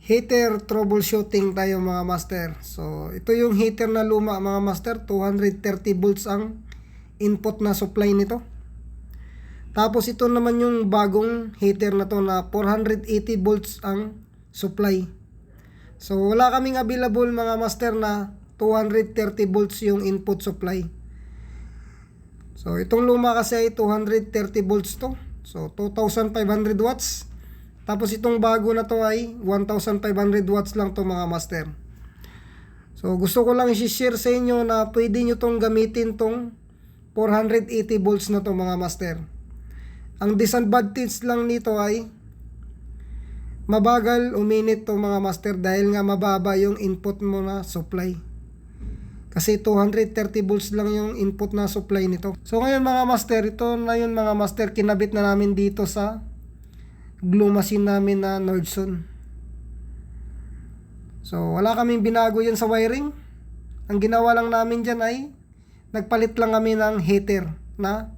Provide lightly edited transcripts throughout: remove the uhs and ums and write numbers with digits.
Heater troubleshooting tayo mga master. So ito yung heater na luma mga master, 230 volts ang input na supply nito. Tapos ito naman yung bagong heater na to na 480 volts ang supply. So wala kaming available mga master na 230 volts yung input supply. So itong luma kasi ay 230 volts to. So 2,500 watts. Tapos itong bago na to ay 1,500 watts lang to mga master. So gusto ko lang i-share sa inyo na pwede nyo tong gamitin tong 480 volts na to mga master. Ang disadvantage lang nito ay mabagal uminit to mga master dahil nga mababa yung input mo na supply. Kasi 230 volts lang yung input na supply nito. So ngayon mga master, ito na yun mga master, kinabit na namin dito sa glue machine namin na Nordson. So wala kaming binago yan sa wiring. Ang ginawa lang namin dyan ay nagpalit lang kami ng heater na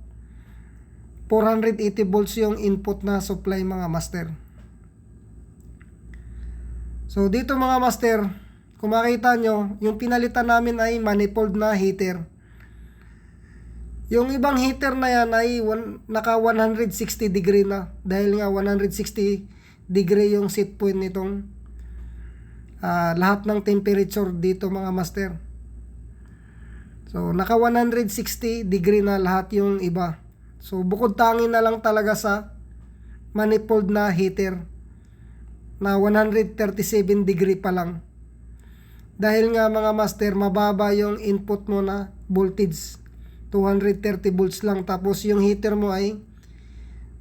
480 volts yung input na supply mga master. So dito mga master, kung makita nyo, yung pinalitan namin ay manifold na heater. Yung ibang heater na yan ay naka 160 degree na. Dahil nga 160 degree yung set point nitong lahat ng temperature dito mga master. So naka 160 degree na lahat yung iba. So bukod tangi na lang talaga sa manifold na heater na 137 degree pa lang. Dahil nga mga master, mababa yung input mo na voltage. 230 volts lang. Tapos yung heater mo ay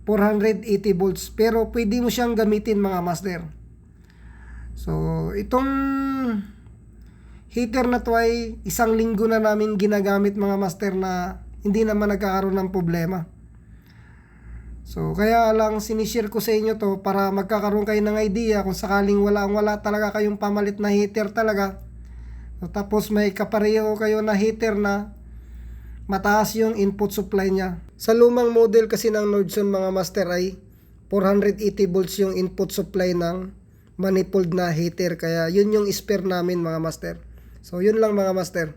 480 volts. Pero pwede mo siyang gamitin mga master. So itong heater na to ay 1 linggo na namin ginagamit mga master na hindi naman nagkakaroon ng problema. So kaya lang sinishare ko sa inyo to para magkakaroon kayo ng idea kung sakaling wala talaga kayong pamalit na heater talaga. So, tapos may kapareho kayo na heater na mataas yung input supply niya. Sa lumang model kasi ng Nordson mga master ay 480 volts yung input supply ng manifold na heater. Kaya yun yung spare namin mga master. So yun lang mga master.